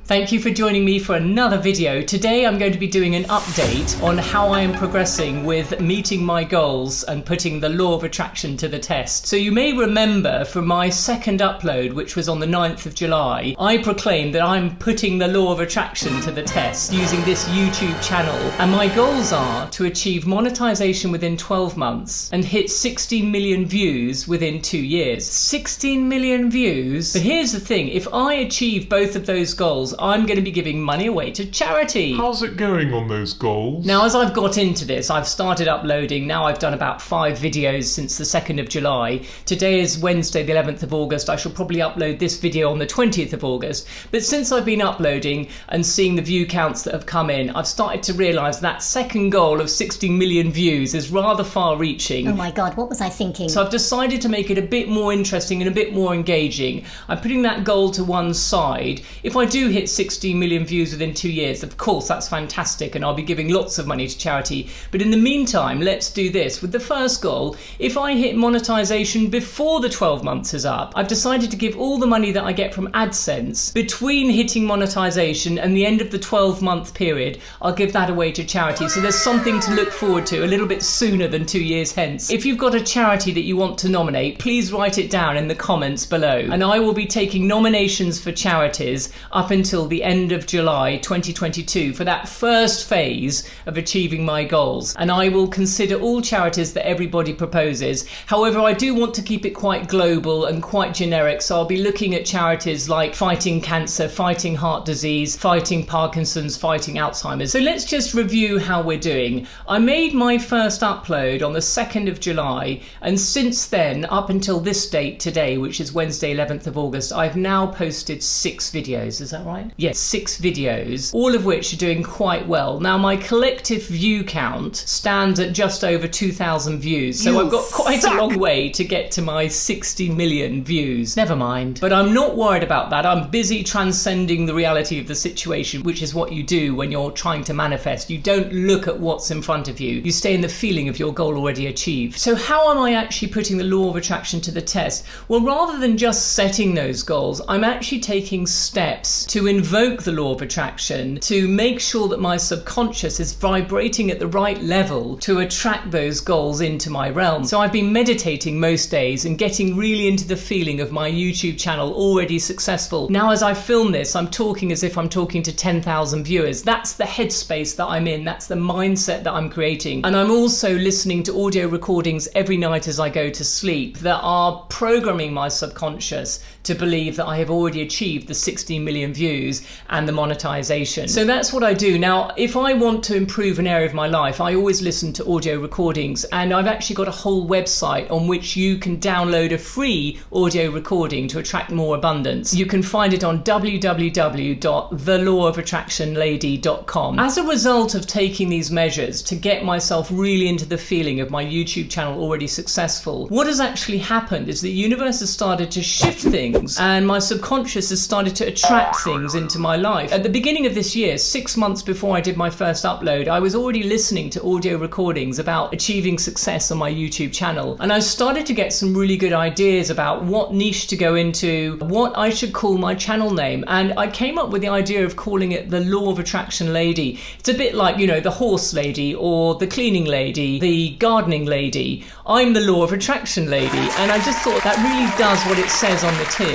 Thank you for joining me for another video. Today I'm going to be doing an update on how I am progressing with meeting my goals and putting the law of attraction to the test. So you may remember from my second upload, which was on the 9th of July, I proclaimed that I'm putting the law of attraction to the test using this YouTube channel. And my goals are to achieve monetization within 12 months and hit 16 million views within 2 years. 16 million views? But here's the thing, if I achieve both of those goals, I'm going to be giving money away to charity. How's it going on those goals? Now, as I've got into this, I've started uploading. Now I've done about 5 videos since the 2nd of July. Today is Wednesday, the 11th of August. I shall probably upload this video on the 20th of August. But since I've been uploading and seeing the view counts that have come in, I've started to realise that second goal of 16 million views is rather far-reaching. Oh my God, what was I thinking? So I've decided to make it a bit more interesting and a bit more engaging. I'm putting that goal to one side. If I do hit 16 million views within 2 years, of course that's fantastic and I'll be giving lots of money to charity. But in the meantime, let's do this. With the first goal, if I hit monetization before the 12 months is up, I've decided to give all the money that I get from AdSense between hitting monetization and the end of the 12-month period. I'll give that away to charity. So there's something to look forward to a little bit sooner than 2 years hence. If you've got a charity that you want to nominate, please write it down in the comments below. And I will be taking nominations for charities up until the end of July 2022 for that first phase of achieving my goals. And I will consider all charities that everybody proposes. However, I do want to keep it quite global and quite generic. So I'll be looking at charities like fighting cancer, fighting heart disease, fighting Parkinson's, fighting Alzheimer's. So let's just review how we're doing. I made my first upload on the 2nd of July. And since then, up until this date today, which is Wednesday, 11th of August, I've now posted 6 videos. Is that right? Yes, 6 videos, all of which are doing quite well. Now, my collective view count stands at just over 2,000 views. So I've got quite a long way to get to my 60 million views. Never mind. But I'm not worried about that. I'm busy transcending the reality of the situation, which is what you do when you're trying to manifest. You don't look at what's in front of you. You stay in the feeling of your goal already achieved. So how am I actually putting the law of attraction to the test? Well, rather than just setting those goals, I'm actually taking steps to invoke the law of attraction, to make sure that my subconscious is vibrating at the right level to attract those goals into my realm. So I've been meditating most days and getting really into the feeling of my YouTube channel already successful. Now, as I film this, I'm talking as if I'm talking to 10,000 viewers. That's the headspace that I'm in. That's the mindset that I'm creating. And I'm also listening to audio recordings every night as I go to sleep that are programming my subconscious to believe that I have already achieved the 16 million views and the monetization. So that's what I do. Now, if I want to improve an area of my life, I always listen to audio recordings, and I've actually got a whole website on which you can download a free audio recording to attract more abundance. You can find it on www.thelawofattractionlady.com. As a result of taking these measures to get myself really into the feeling of my YouTube channel already successful, what has actually happened is the universe has started to shift things and my subconscious has started to attract things into my life. At the beginning of this year, 6 months before I did my first upload, I was already listening to audio recordings about achieving success on my YouTube channel. And I started to get some really good ideas about what niche to go into, what I should call my channel name. And I came up with the idea of calling it the Law of Attraction Lady. It's a bit like, you know, the horse lady or the cleaning lady, the gardening lady. I'm the Law of Attraction Lady. And I just thought that really does what it says on the tin.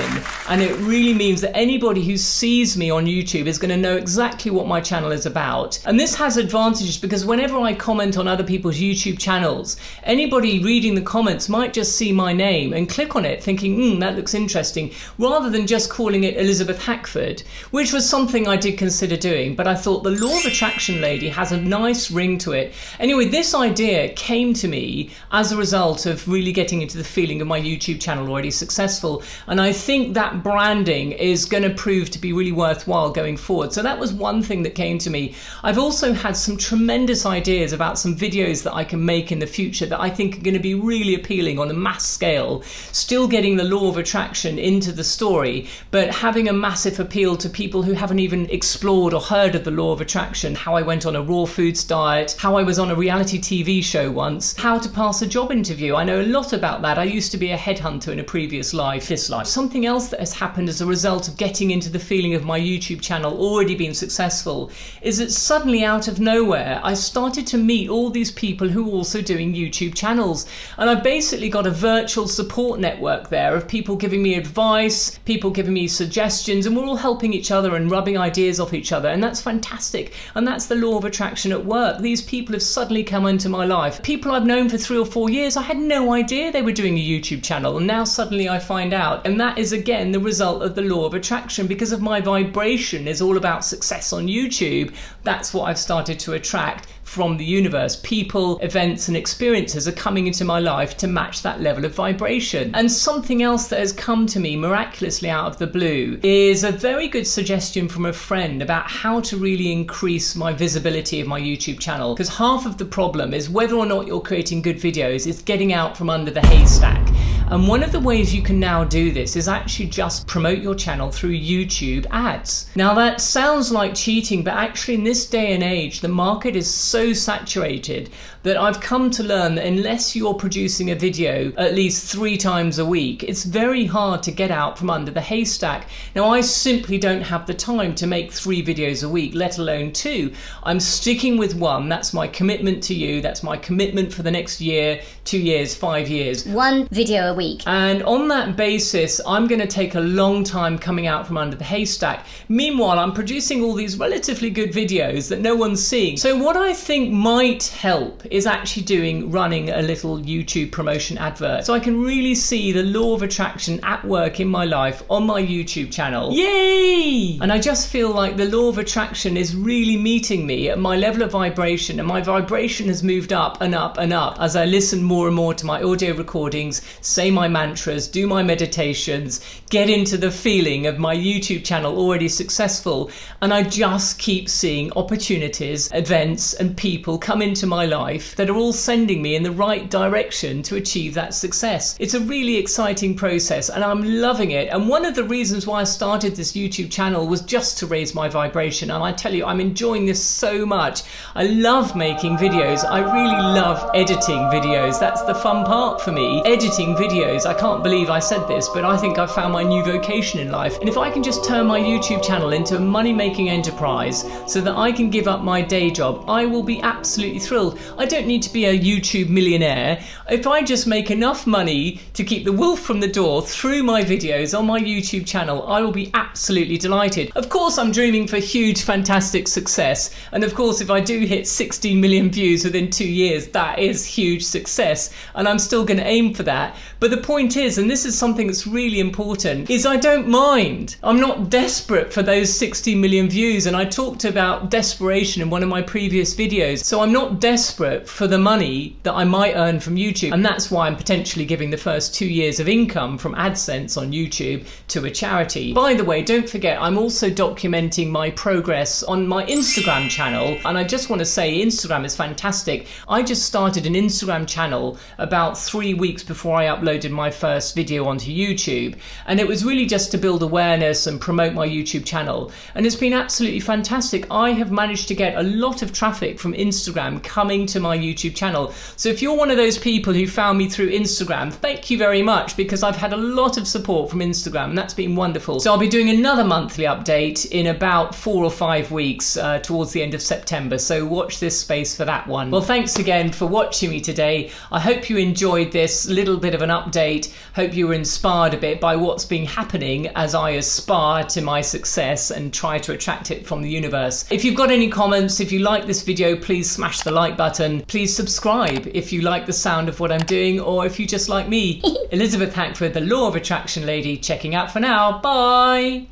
And it really means that anybody who sees me on YouTube is going to know exactly what my channel is about. And this has advantages because whenever I comment on other people's YouTube channels, anybody reading the comments might just see my name and click on it thinking, that looks interesting, rather than just calling it Elizabeth Hackford, which was something I did consider doing. But I thought the Law of Attraction Lady has a nice ring to it. Anyway, this idea came to me as a result of really getting into the feeling of my YouTube channel already successful. And I think that branding is going to prove to be really worthwhile going forward. So that was one thing that came to me. I've also had some tremendous ideas about some videos that I can make in the future that I think are going to be really appealing on a mass scale, still getting the law of attraction into the story, but having a massive appeal to people who haven't even explored or heard of the law of attraction. How I went on a raw foods diet, how I was on a reality TV show once, how to pass a job interview. I know a lot about that. I used to be a headhunter in a previous life, this life. Something else that has happened as a result of getting into the feeling of of my YouTube channel already been successful is that suddenly out of nowhere, I started to meet all these people who were also doing YouTube channels. And I basically got a virtual support network there of people giving me advice, people giving me suggestions, and we're all helping each other and rubbing ideas off each other. And that's fantastic. And that's the law of attraction at work. These people have suddenly come into my life. People I've known for 3 or 4 years, I had no idea they were doing a YouTube channel. And now suddenly I find out. And that is again the result of the law of attraction. Because of my vibration is all about success on YouTube, that's what I've started to attract from the universe. People, events and experiences are coming into my life to match that level of vibration. And something else that has come to me miraculously out of the blue is a very good suggestion from a friend about how to really increase my visibility of my YouTube channel. Because half of the problem is whether or not you're creating good videos is getting out from under the haystack. And one of the ways you can now do this is actually just promote your channel through YouTube ads. Now that sounds like cheating, but actually in this day and age, the market is so saturated that I've come to learn that unless you're producing a video at least 3 times a week, it's very hard to get out from under the haystack. Now I simply don't have the time to make 3 videos a week, let alone 2. I'm sticking with 1. That's my commitment to you. That's my commitment for the next year, 2 years, 5 years. 1 video a week. And on that basis, I'm going to take a long time coming out from under the haystack. Meanwhile, I'm producing all these relatively good videos that no one's seeing. So what I think might help is actually running a little YouTube promotion advert. So I can really see the law of attraction at work in my life on my YouTube channel. Yay! And I just feel like the law of attraction is really meeting me at my level of vibration, and my vibration has moved up and up and up as I listen more and more to my audio recordings, say my mantras, do my meditations, get into the feeling of my YouTube channel already successful, and I just keep seeing opportunities, events and people come into my life that are all sending me in the right direction to achieve that success. It's a really exciting process and I'm loving it. And one of the reasons why I started this YouTube channel was just to raise my vibration, and I tell you, I'm enjoying this so much. I love making videos. I really love editing videos. That's the fun part for me. Editing videos. I can't believe I said this, but I think I've found my new vocation in life. And if I can just turn my YouTube channel into a money-making enterprise so that I can give up my day job, I will be absolutely thrilled. I don't need to be a YouTube millionaire. If I just make enough money to keep the wolf from the door through my videos on my YouTube channel, I will be absolutely delighted. Of course, I'm dreaming for huge, fantastic success. And of course, if I do hit 16 million views within 2 years, that is huge success. And I'm still going to aim for that. But the point is, and this is something that's really important, is I don't mind. I'm not desperate for those 60 million views. And I talked about desperation in one of my previous videos. So I'm not desperate for the money that I might earn from YouTube. And that's why I'm potentially giving the first 2 years of income from AdSense on YouTube to a charity. By the way, don't forget, I'm also documenting my progress on my Instagram channel. And I just want to say Instagram is fantastic. I just started an Instagram channel about 3 weeks before I uploaded my first video onto YouTube. And it was really just to build awareness and promote my YouTube channel. And it's been absolutely fantastic. I have managed to get a lot of traffic from Instagram coming to my YouTube channel. So if you're one of those people who found me through Instagram, thank you very much, because I've had a lot of support from Instagram and that's been wonderful. So I'll be doing another monthly update in about 4 or 5 weeks towards the end of September. So watch this space for that one. Well, thanks again for watching me today. I hope you enjoyed this little bit of an update. Hope you were inspired a bit by what's been happening as I aspire to my success and try to attract it from the universe. If you've got any comments, if you like this video, please smash the like button. Please subscribe if you like the sound of what I'm doing, or if you just like me. Elizabeth Hackford, the Law of Attraction Lady, checking out for now. Bye.